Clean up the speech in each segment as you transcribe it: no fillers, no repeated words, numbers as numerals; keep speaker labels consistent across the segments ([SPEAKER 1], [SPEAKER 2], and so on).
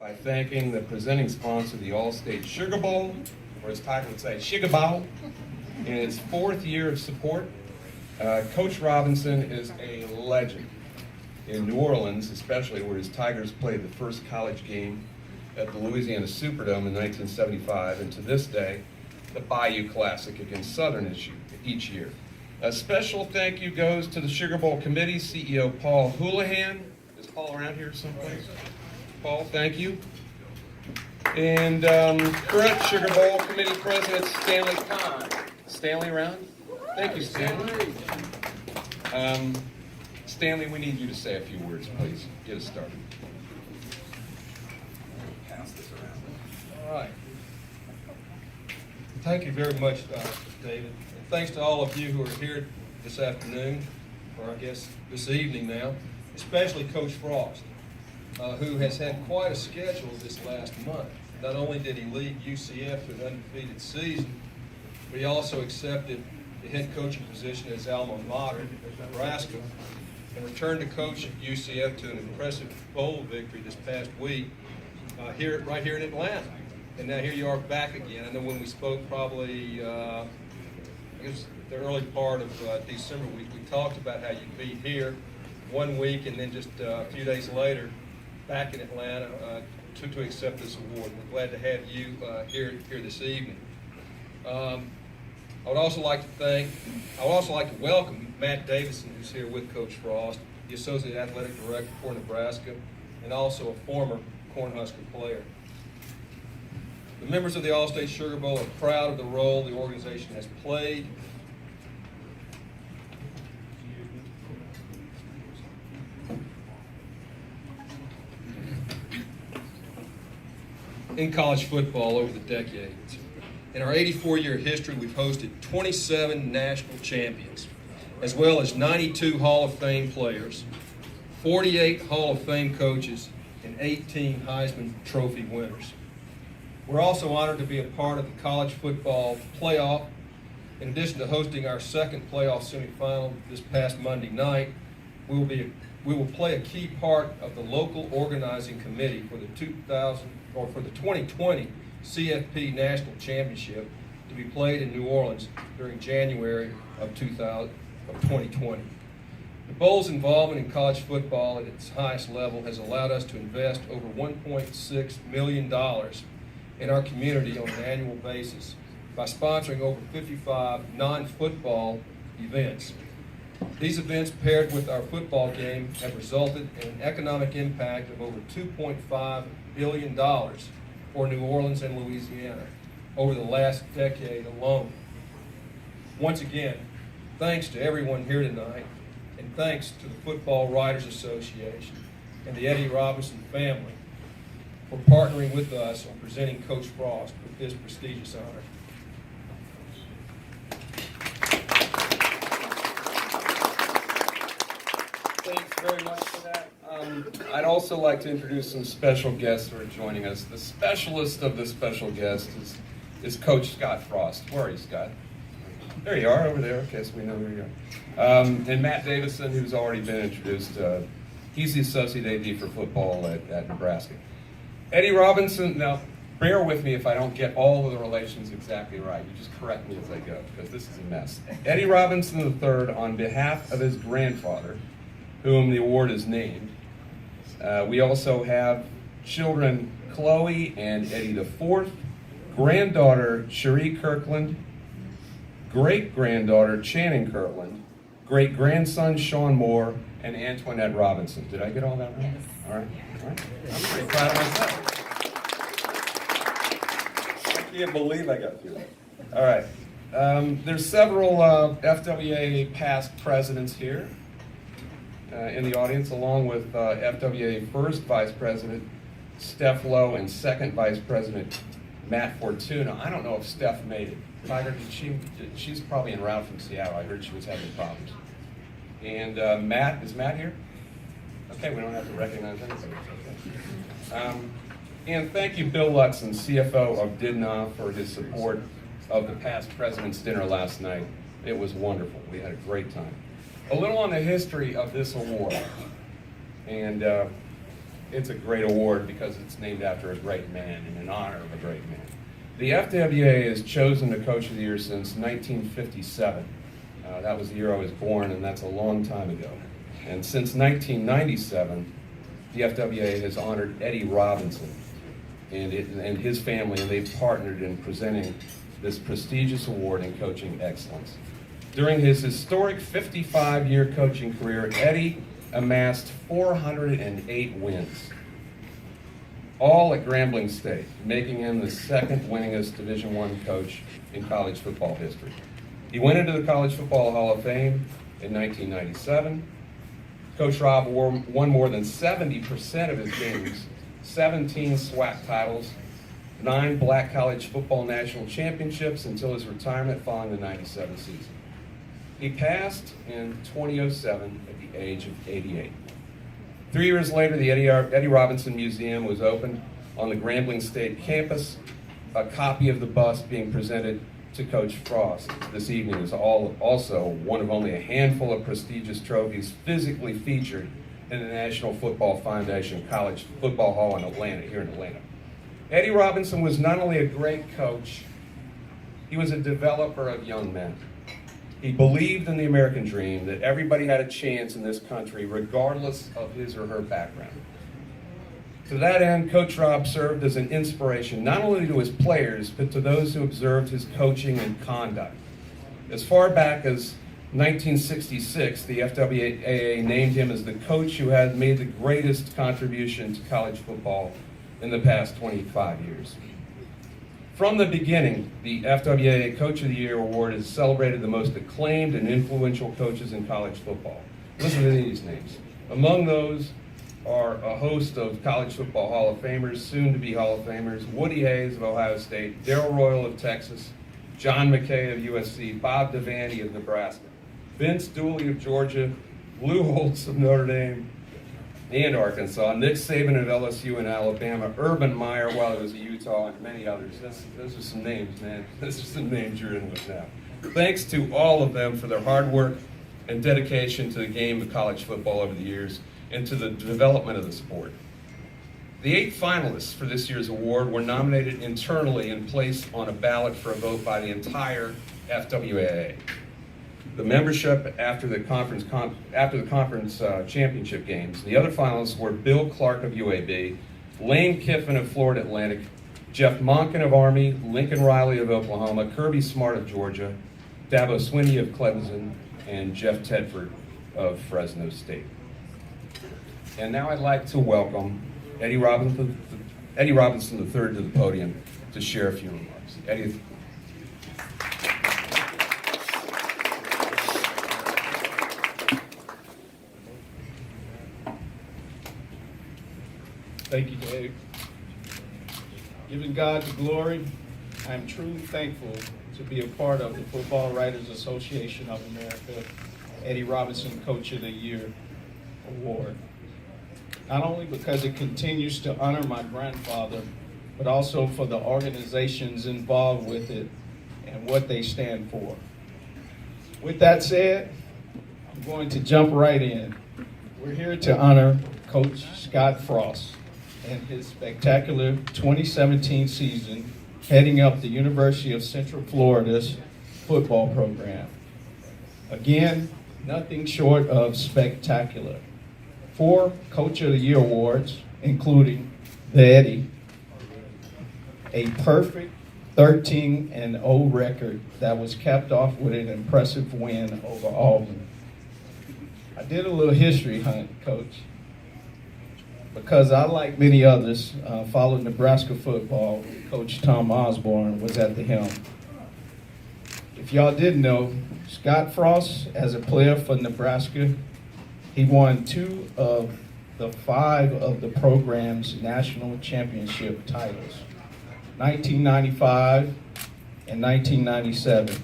[SPEAKER 1] by thanking the presenting sponsor of the All-State Sugar Bowl, or as Tiger would say, Sugar Bowl, in its 4th year of support. Coach Robinson is a legend in New Orleans, especially where his Tigers played the first college game at the Louisiana Superdome in 1975, and to this day, the Bayou Classic against Southern each year. A special thank you goes to the Sugar Bowl Committee, CEO Paul Houlihan. Is Paul around here someplace? Paul, thank you. And current Sugar Bowl Committee President Stanley Kahn. Stanley around? Thank you, Stanley. Stanley, we need you to say a few words, please. Get us started.
[SPEAKER 2] Pass this around.
[SPEAKER 3] All right. Thank you very much, David. And thanks to all of you who are here this afternoon, or I guess this evening now, especially Coach Frost, who has had quite a schedule this last month. Not only did he lead UCF to an undefeated season, but he also accepted the head coaching position at his alma mater, Nebraska, and returned to coach at UCF to an impressive bowl victory this past week right here in Atlanta. And now here you are back again. I know when we spoke probably, I guess the early part of December, we talked about how you'd be here 1 week and then just a few days later back in Atlanta to accept this award. We're glad to have you here this evening. I would also like to welcome Matt Davison, who's here with Coach Frost, the Associate Athletic Director for Nebraska, and also a former Cornhusker player. The members of the All-State Sugar Bowl are proud of the role the organization has played in college football over the decades. In our 84-year history, we've hosted 27 national champions, as well as 92 Hall of Fame players, 48 Hall of Fame coaches, and 18 Heisman Trophy winners. We're also honored to be a part of the college football playoff. In addition to hosting our second playoff semifinal this past Monday night, we will play a key part of the local organizing committee for the 2020 CFP National Championship to be played in New Orleans during January of 2020. The Bowl's involvement in college football at its highest level has allowed us to invest over $1.6 million in our community on an annual basis by sponsoring over 55 non-football events. These events, paired with our football game, have resulted in an economic impact of over $2.5 billion for New Orleans and Louisiana over the last decade alone. Once again, thanks to everyone here tonight, and thanks to the Football Writers Association and the Eddie Robinson family for partnering with us on presenting Coach Frost with this prestigious honor.
[SPEAKER 1] Thanks very much for that. I'd also like to introduce some special guests who are joining us. The specialist of the special guest is Coach Scott Frost. Where are you, Scott? There you are, over there. Okay, so we know who you are. And Matt Davison, who's already been introduced. He's the Associate AD for football at Nebraska. Eddie Robinson, now bear with me if I don't get all of the relations exactly right. You just correct me as I go, because this is a mess. Eddie Robinson III, on behalf of his grandfather, whom the award is named. We also have children Chloe and Eddie IV, granddaughter Cherie Kirkland, great-granddaughter Channing Kirkland, great-grandson Sean Moore, and Antoinette Robinson. Did I get all that right?
[SPEAKER 4] Yes.
[SPEAKER 1] All right. All right. I'm pretty proud of myself. I can't believe I got through that. All right. There's several FWAA past presidents here in the audience, along with FWAA first Vice President Steph Lowe and second Vice President Matt Fortuna. I don't know if Steph made it. Tiger, she's probably en route from Seattle. I heard she was having problems. And Matt, is Matt here? Okay, we don't have to recognize anybody. Okay. And thank you, Bill Lutzen, CFO of DIDNA, for his support of the past President's Dinner last night. It was wonderful. We had a great time. A little on the history of this award. And it's a great award because it's named after a great man and in honor of a great man. The FWAA has chosen the Coach of the Year since 1957. That was the year I was born, and that's a long time ago. And since 1997, the FWA has honored Eddie Robinson and his family, and they've partnered in presenting this prestigious award in coaching excellence. During his historic 55-year coaching career, Eddie amassed 408 wins, all at Grambling State, making him the second winningest Division I coach in college football history. He went into the College Football Hall of Fame in 1997. Coach Rob won more than 70% of his games, 17 SWAC titles, 9 Black College Football National Championships until his retirement following the 97 season. He passed in 2007 at the age of 88. 3 years later, the Eddie Robinson Museum was opened on the Grambling State campus. A copy of the bust being presented to Coach Frost this evening is also one of only a handful of prestigious trophies physically featured in the National Football Foundation College Football Hall in Atlanta, here in Atlanta. Eddie Robinson was not only a great coach, he was a developer of young men. He believed in the American dream, that everybody had a chance in this country regardless of his or her background. To that end, Coach Rob served as an inspiration not only to his players, but to those who observed his coaching and conduct. As far back as 1966, the FWAA named him as the coach who had made the greatest contribution to college football in the past 25 years. From the beginning, the FWAA Coach of the Year Award has celebrated the most acclaimed and influential coaches in college football. Listen to these names. Among those are a host of College Football Hall of Famers, soon to be Hall of Famers: Woody Hayes of Ohio State, Darrell Royal of Texas, John McKay of USC, Bob Devaney of Nebraska, Vince Dooley of Georgia, Lou Holtz of Notre Dame and Arkansas, Nick Saban of LSU and Alabama, Urban Meyer while he was at Utah, and many others. Those are some names, man. Those are some names you're in with now. Thanks to all of them for their hard work and dedication to the game of college football over the years and to the development of the sport. The 8 finalists for this year's award were nominated internally and placed on a ballot for a vote by the entire FWAA. The membership after the conference championship games. The other finalists were Bill Clark of UAB, Lane Kiffin of Florida Atlantic, Jeff Monken of Army, Lincoln Riley of Oklahoma, Kirby Smart of Georgia, Dabo Swinney of Clemson, and Jeff Tedford of Fresno State. And now I'd like to welcome Eddie Robinson III to the podium to share a few remarks. Eddie.
[SPEAKER 2] Thank you, Dave. Giving God the glory, I am truly thankful to be a part of the Football Writers Association of America Eddie Robinson Coach of the Year Award. Not only because it continues to honor my grandfather, but also for the organizations involved with it and what they stand for. With that said, I'm going to jump right in. We're here to honor Coach Scott Frost and his spectacular 2017 season heading up the University of Central Florida's football program. Again, nothing short of spectacular. 4 Coach of the Year awards, including the Eddie, a perfect 13-0 record that was capped off with an impressive win over Auburn. I did a little history hunt, Coach, because I, like many others, followed Nebraska football. Coach Tom Osborne was at the helm. If y'all didn't know, Scott Frost, as a player for Nebraska, he won 2 of the 5 of the program's national championship titles, 1995 and 1997.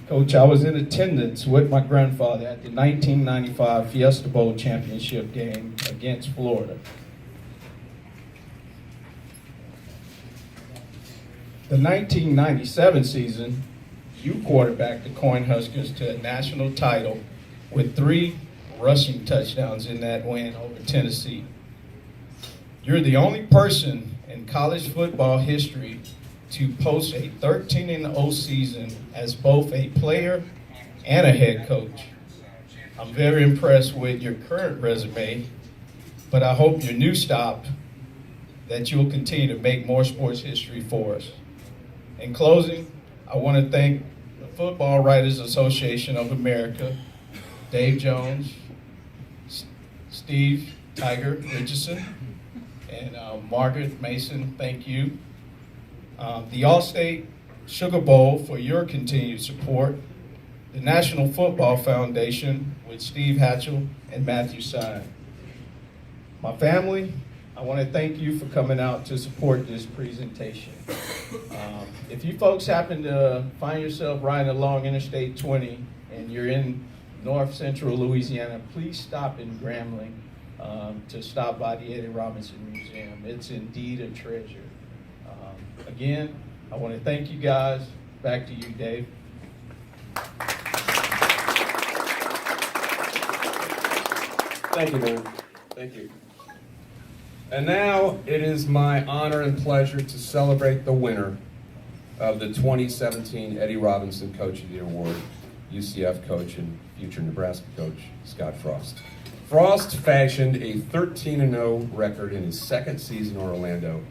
[SPEAKER 2] Coach, I was in attendance with my grandfather at the 1995 Fiesta Bowl championship game against Florida. The 1997 season, you quarterbacked the Cornhuskers to a national title with 3 rushing touchdowns in that win over Tennessee. You're the only person in college football history to post a 13-0 season as both a player and a head coach. I'm very impressed with your current resume, but I hope your new stop that you'll continue to make more sports history for us. In closing, I want to thank the Football Writers Association of America, Dave Jones, Steve Tiger Richardson, and Margaret Mason, thank you. The Allstate Sugar Bowl for your continued support. The National Football Foundation with Steve Hatchell and Matthew Sine. My family, I want to thank you for coming out to support this presentation. If you folks happen to find yourself riding along Interstate 20 and you're in north central Louisiana, please stop in Grambling to stop by the Eddie Robinson Museum. It's indeed a treasure. Again, I want to thank you guys. Back to you, Dave.
[SPEAKER 1] Thank you, man. Thank you. And now it is my honor and pleasure to celebrate the winner of the 2017 Eddie Robinson Coach of the Year Award, UCF coach and future Nebraska coach, Scott Frost. Frost fashioned a 13-0 record in his second season in Orlando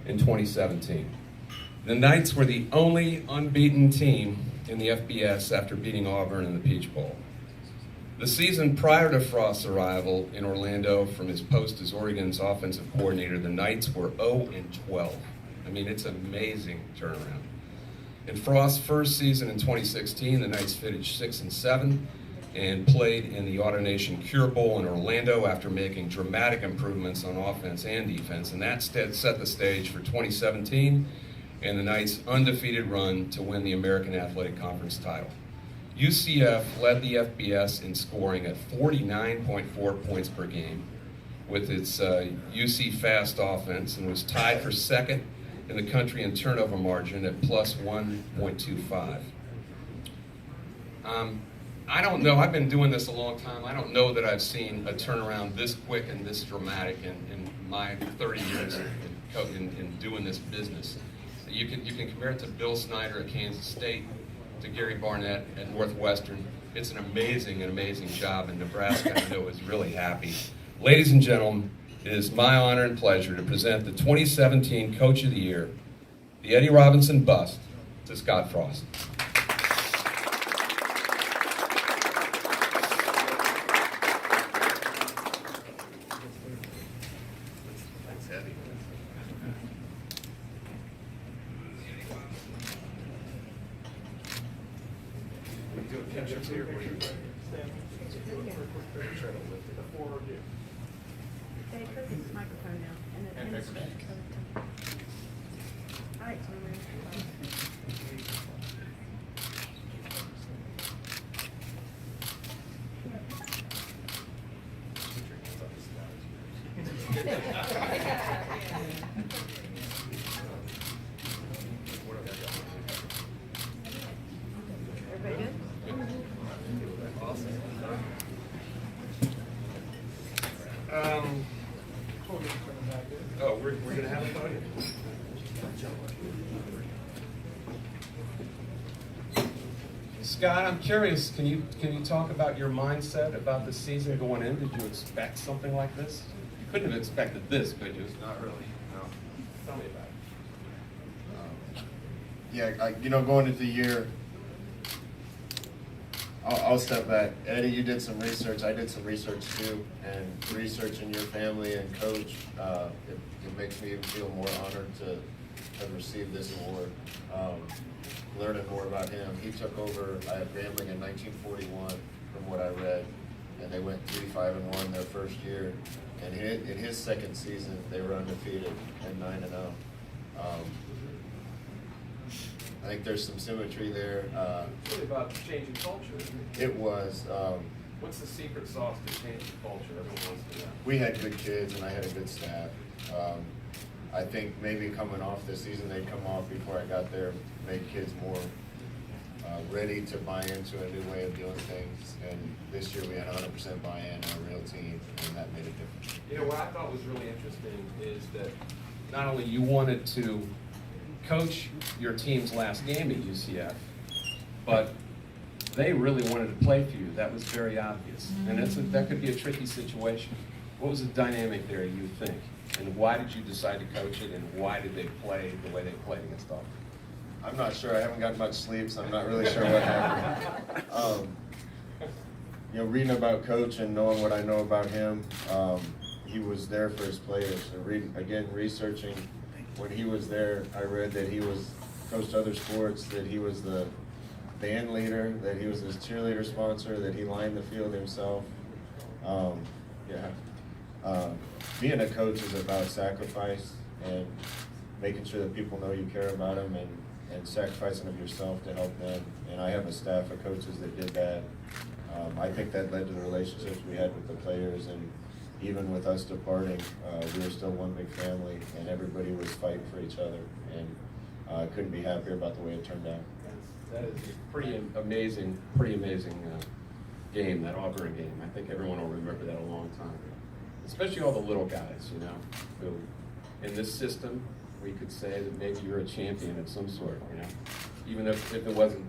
[SPEAKER 1] in 2017. The Knights were the only unbeaten team in the FBS after beating Auburn in the Peach Bowl. The season prior to Frost's arrival in Orlando from his post as Oregon's offensive coordinator, the Knights were 0-12. I mean, it's an amazing turnaround. In Frost's first season in 2016, the Knights finished 6-7 and played in the AutoNation Cure Bowl in Orlando after making dramatic improvements on offense and defense, and that set the stage for 2017 and the Knights' undefeated run to win the American Athletic Conference title. UCF led the FBS in scoring at 49.4 points per game with its UC Fast offense and was tied for second in the country in turnover margin at plus 1.25. I don't know, I've been doing this a long time. I don't know that I've seen a turnaround this quick and this dramatic in my 30 years in doing this business. You can compare it to Bill Snyder at Kansas State, to Gary Barnett at Northwestern. It's an amazing job, and Nebraska, I know, is really happy. Ladies and gentlemen, it is my honor and pleasure to present the 2017 Coach of the Year, the Eddie Robinson bust, to Scott Frost. Thanks, Eddie. Pictures here.
[SPEAKER 4] Dave, put this microphone down and then hand this back. All right, everybody good?
[SPEAKER 1] Oh, we're going to have a podium. Scott, I'm curious, can you talk about your mindset about the season going in? Did you expect something like this? You couldn't have expected this, could you?
[SPEAKER 5] Not really, no.
[SPEAKER 1] Tell me about it.
[SPEAKER 5] Going into the year, I'll step back. Eddie, you did some research. I did some research too, and researching your family and coach, it makes me even feel more honored to have received this award. Learning more about him. He took over Grambling in 1941, from what I read, and they went 3-5-1 their first year. And in his second season, they were undefeated and 9-0. I think there's some symmetry there.
[SPEAKER 1] It's really about changing culture, isn't it?
[SPEAKER 5] It was.
[SPEAKER 1] What's the secret sauce to changing culture? Everyone wants to know.
[SPEAKER 5] We had good kids, and I had a good staff. I think maybe coming off this season, they'd come off before I got there, make kids more ready to buy into a new way of doing things. And this year we had 100% buy-in and a real team, and that made a difference.
[SPEAKER 1] You know, what I thought was really interesting is that not only you wanted to coach your team's last game at UCF, but they really wanted to play for you. That was very obvious. And that could be a tricky situation. What was the dynamic there, you think? And why did you decide to coach it, and why did they play the way they played against Auburn?
[SPEAKER 5] I'm not sure. I haven't gotten much sleep, so I'm not really sure what happened. You know, reading about Coach and knowing what I know about him, he was there for his players. And researching when he was there, I read that he coached other sports, that he was the band leader, that he was his cheerleader sponsor, that he lined the field himself. Being a coach is about sacrifice and making sure that people know you care about them, and sacrificing of yourself to help them. And I have a staff of coaches that did that. I think that led to the relationships we had with the players, and even with us departing, we were still one big family, and everybody was fighting for each other, and I couldn't be happier about the way it turned out.
[SPEAKER 1] That is a pretty amazing game, that Auburn game. I think everyone will remember that a long time. Especially all the little guys, you know, who in this system, we could say that maybe you're a champion of some sort, you know, even if it wasn't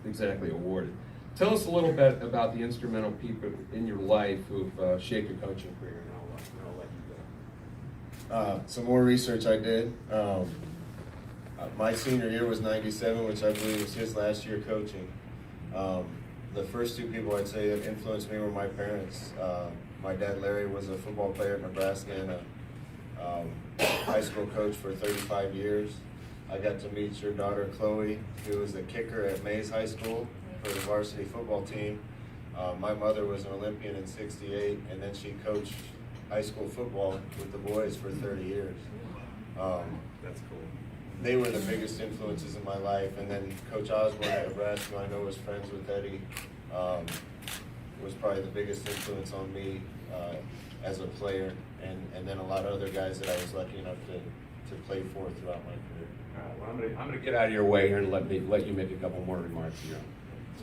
[SPEAKER 1] exactly awarded. Tell us a little bit about the instrumental people in your life who've shaped your coaching career, and I'll let you go.
[SPEAKER 5] Some more research I did. My senior year was 97, which I believe was his last year coaching. The first two people I'd say that influenced me were my parents. My dad, Larry, was a football player at Nebraska and a high school coach for 35 years. I got to meet your daughter, Chloe, who was the kicker at Mays High School for the varsity football team. My mother was an Olympian in '68, and then she coached high school football with the boys for 30 years.
[SPEAKER 1] That's cool.
[SPEAKER 5] They were the biggest influences in my life. And then Coach Osborne at Nebraska, who I know was friends with Eddie, was probably the biggest influence on me as a player, and then a lot of other guys that I was lucky enough to play for throughout my career.
[SPEAKER 1] All right, well, I'm gonna get out of your way here and let you make a couple more remarks here.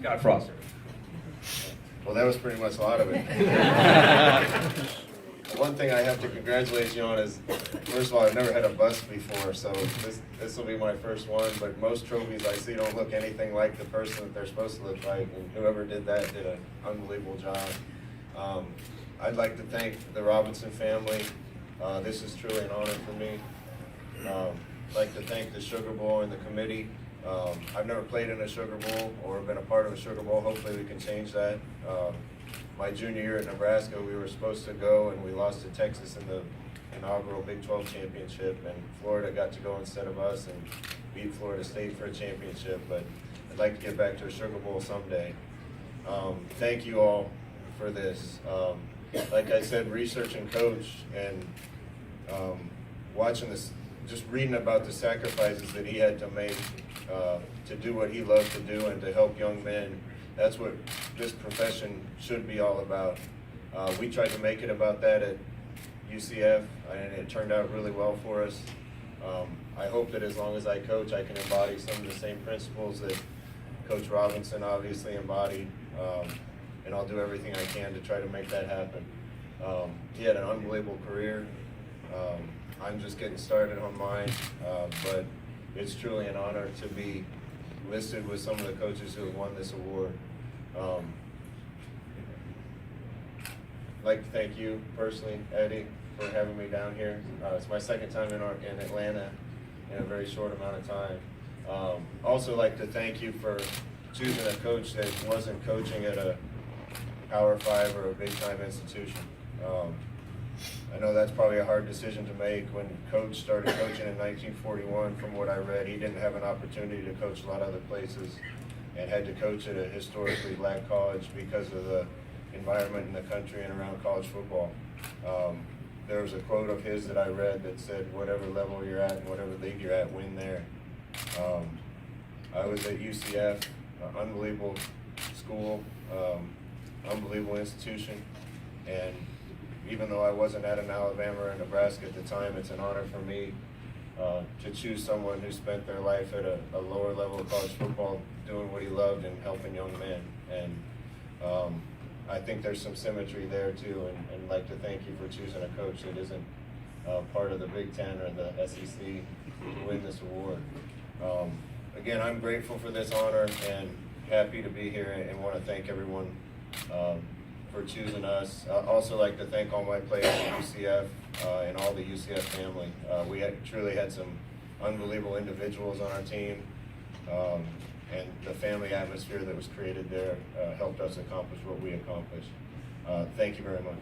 [SPEAKER 1] Scott Frost.
[SPEAKER 5] Well, that was pretty much a lot of it. One thing I have to congratulate you on is, first of all, I've never had a bust before, so this will be my first one, but most trophies I see don't look anything like the person that they're supposed to look like, and whoever did that did an unbelievable job. I'd like to thank the Robinson family. This is truly an honor for me. I'd like to thank the Sugar Bowl and the committee. I've never played in a Sugar Bowl or been a part of a Sugar Bowl. Hopefully we can change that. My junior year at Nebraska, we were supposed to go, and we lost to Texas in the inaugural Big 12 championship, and Florida got to go instead of us and beat Florida State for a championship. But I'd like to get back to a Sugar Bowl someday. Thank you all for this. Like I said, researching Coach and watching this, just reading about the sacrifices that he had to make to do what he loved to do and to help young men. That's what this profession should be all about. We tried to make it about that at UCF, and it turned out really well for us. I hope that as long as I coach, I can embody some of the same principles that Coach Robinson obviously embodied, and I'll do everything I can to try to make that happen. He had an unbelievable career. I'm just getting started on mine, but it's truly an honor to be listed with some of the coaches who have won this award. I'd like to thank you personally, Eddie, for having me down here. It's my second time in Atlanta in a very short amount of time. Also like to thank you for choosing a coach that wasn't coaching at a Power 5 or a big-time institution. I know that's probably a hard decision to make. When Coach started coaching in 1941, from what I read, he didn't have an opportunity to coach a lot of other places and had to coach at a historically black college because of the environment in the country and around college football. There was a quote of his that I read that said, whatever level you're at and whatever league you're at, win there. I was at UCF, an unbelievable school, unbelievable institution, and even though I wasn't at an Alabama or Nebraska at the time, it's an honor for me to choose someone who spent their life at a lower level of college football doing what he loved and helping young men. And I think there's some symmetry there too, and I'd like to thank you for choosing a coach that isn't part of the Big Ten or the SEC to win this award. Again, I'm grateful for this honor and happy to be here, and want to thank everyone for choosing us. I'd also like to thank all my players at UCF and all the UCF family. We truly had some unbelievable individuals on our team, and the family atmosphere that was created there helped us accomplish what we accomplished. Thank you very much.